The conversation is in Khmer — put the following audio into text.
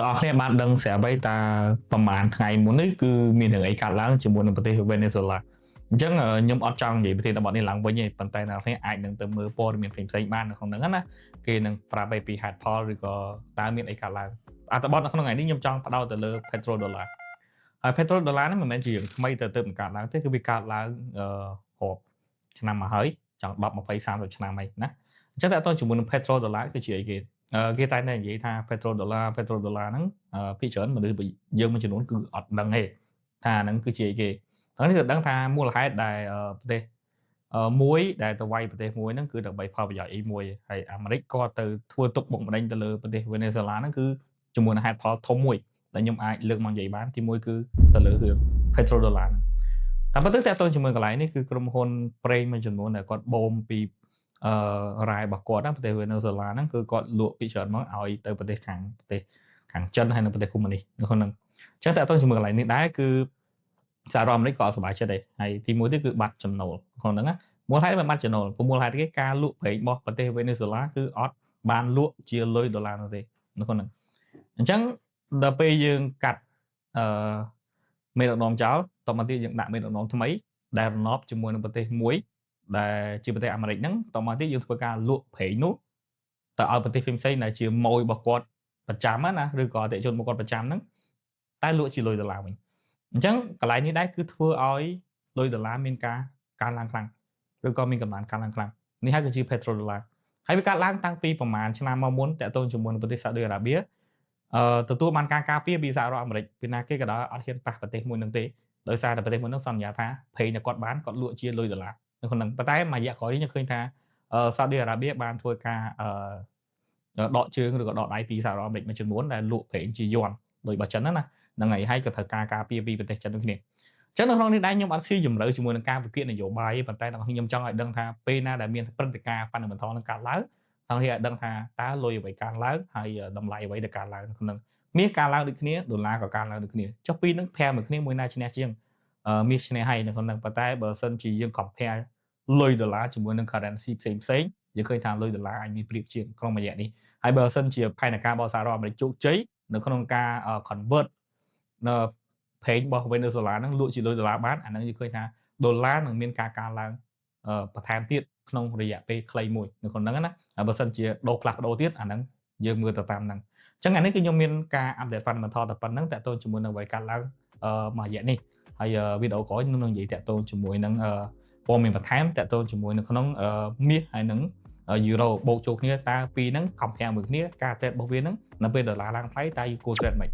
តើអរគ្នាបានដឹងស្រាប់ហើយតាប្រហែលថ្ងៃមុននេះគឺមានរឿងអីកើតឡើងជាមួយនឹងប្រទេសវេណេស៊ុយឡាអញ្ចឹងខ្ញុំអត់ចង់និយាយប្រធានបទនេះឡើងវិញទេប៉ុន្តែអ្នកនរអាចនឹងទៅមើលព័ត៌មានផ្សេងៗបាននៅក្នុងហ្នឹងណាគេនឹងប្រាប់ពីហេតុផលឬក៏តើមានអីកើតឡើងអត្ថបទនៅក្នុងថ្ងៃនេះខ្ញុំចង់ផ្ដោតទៅលើ petrodollar ហើយ petrodollar ហ្នឹងមិនមែនជារឿងថ្មីទៅបង្កើតឡើងទេគឺវាកើតឡើងរាប់ឆ្នាំមកហើយចង់10 20 30ឆ្នាំហើយណាអញ្ចឹងតើតើជាមួយនឹង petrodollar គឺជាអីគេតែនិយាយថា petrodollar ហ្នឹងភាគច្រើនមនុស្សយើងមួយចំនួនគឺអត់ដឹងទេថាហ្នឹងគឺជាអីគេហើយនេះទៅដឹងថាមូលហេតុដែលប្រទេសមួយដែលទៅវាយប្រទេសមួយហ្នឹងគឺដើម្បីផលប្រយោជន៍អីមួយហើយអាមេរិកក៏ទៅធ្វើទុកបុកម្នេញទៅលើប្រទេសវេណេស៊ុយឡាហ្នឹងគឺជាមួយនឹងហេតុផលធំមួយដែលខ្ញុំអាចលើកមកនិយាយបានទីមួយគឺទៅលើរឿង petrodollar តាមពិតទៅតើតើជាមួយកន្លែងនេះគឺក្រុមហ៊ុនប្រេងមួយចំនួនដែលគាត់បូមពីរ៉ែរបស់គាត់ណាប្រទេសវេណេស៊ុយឡាហ្នឹងគឺគាត់លក់ពីច្រើនមកឲ្យទៅប្រទេសខាងចិនហើយនិងប្រទេសកុម្មុយនីសនៅក្នុងហ្នឹងអញ្ចឹងតើតើជាមួយកន្លែងនេះដែរគឺសហរដ្ឋអាមេរិកក៏អត់សប្បាយចិត្តដែរហើយទីមួយទៀតគឺបាត់ចំណូលក្នុងហ្នឹងណាមូលហេតុមិនបាត់ចំណូលព្រោះមូលហេតុគេការលក់ប្រេងរបស់ប្រទេសវេណេស៊ុយឡាគឺអត់បានលក់ជាលុយដុល្លារនោះទេនៅក្នុងហ្នឹងអញ្ចឹងដល់ពេលយើងកាត់អឺមេដឹកនាំចោលតមកទៀតយើងដាក់មេដឹកនាំថ្មីដែលរណបជាមួយនឹងប្រទេសមួយដែលជាប្រទេសអាមេរិកហ្នឹងតមកទៀតយើងធ្វើការលក់ប្រេងនោះទៅឲ្យប្រទេសផ្សេងៗដែលជាម៉ួយរបស់គាត់ប្រចាំណាឬក៏អតិថិជនរបស់គាត់ប្រចាំហ្នឹងតែលក់ជាលុយដុល្លារវិញអញ្ចឹងកន្លែងនេះដែរគឺធ្វើឲ្យលុយដុល្លារមានការកើនឡើងខ្លាំងឬក៏មានកម្លាំងកើនឡើងខ្លាំងនេះហើយគឺជា petrodollar ហើយវាកើតឡើងតាំងពីប្រហែលឆ្នាំមកមុនតាក់ទងជាមួយនឹងប្រទេសសាអូឌីអារ៉ាប៊ីទទួលបានការការពារពីសហរដ្ឋអាមេរិកពីណាគេក៏ដោយអត់ហ៊ានប៉ះប្រទេសមួយនឹងទេដោយសារតែប្រទេសមួយនឹងសន្យាថាប្រេងដែលគាត់បានគាត់លក់ជាលុយដុល្លារនៅក្នុងហ្នឹងប៉ុន្តែមួយរយៈក្រោយនេះខ្ញុំឃើញថាសាអូឌីអារ៉ាប៊ីបានធ្វើការដកជើងឬក៏ដកដៃពីសហរដ្ឋអាមេរិកមួយចំនួនដែលលក់ប្រេងជាយន់ដោយបើចិនណាហ្នឹងហើយហើយក៏ត្រូវការពារពីប្រទេសចិនដូចគ្នាអញ្ចឹងនៅក្នុងនេះដែរខ្ញុំអត់ស៊ីជម្រៅជាមួយនឹងការវិភាគនយោបាយទេប៉ុន្តែខ្ញុំចង់ឲ្យដឹងថាពេលណាដែលមានព្រឹត្តិការណ៍ fundamental នឹងកើតឡើងទាំងនេះឲ្យដឹងថាតើលុយអ្វីកើនឡើងហើយតម្លៃអ្វីដែលកើនឡើងនៅក្នុងមាសកើនឡើងដូចគ្នាដុល្លារក៏កើនឡើងដូចគ្នាចុះពីរនឹងប្រែមួយគ្នាមួយណាឈ្នះជាងមាសឈ្នះហើយនៅក្នុងហ្នឹងប៉ុន្តែបើសិនជាយើង compare លុយដុល្លារជាមួយនឹង currency ផ្សេងយើងឃើញថាលុយដុល្លារអាចមានប្រៀបជាងក្នុងរយៈនេះហើយបើសិនជាផែនការរបស់សហរដ្ឋអាមេរិកជោគជ័យនៅក្នុងការ convert នៅប្រេងរបស់វេណេស៊ុយឡាហ្នឹងលក់ជាលុយដុល្លារបានអាហ្នឹងយើងឃើញថាដុល្លារនឹងមានការកើនឡើងបន្ថែមទៀតក្នុងរយៈពេលខ្លីមួយនៅក្នុងហ្នឹងណាហើយបើសិនជាដូរផ្លាស់ប្ដូរទៀតអាហ្នឹងយើងមើលទៅតាមហ្នឹងអញ្ចឹងអានេះគឺខ្ញុំមានការ update fundamental តែប៉ុណ្្នឹងតាក់ទងជាមួយនឹងអ្វីកើតឡើងមួយរយៈនេះហើយវីដេអូក្រោយខ្ញុំនឹងនិយាយតាក់ទងជាមួយនឹងព័ត៌មានបន្ថែមតាក់ទងជាមួយនៅក្នុងមាសហើយនឹងយូរ៉ូបូកចូលគ្នាតើពីរហ្នឹង compare មួយគ្នាការ trade របស់វាហ្នឹងនៅពេលដុល្លារឡើងថ្លៃតើយូរគួរ trade មិន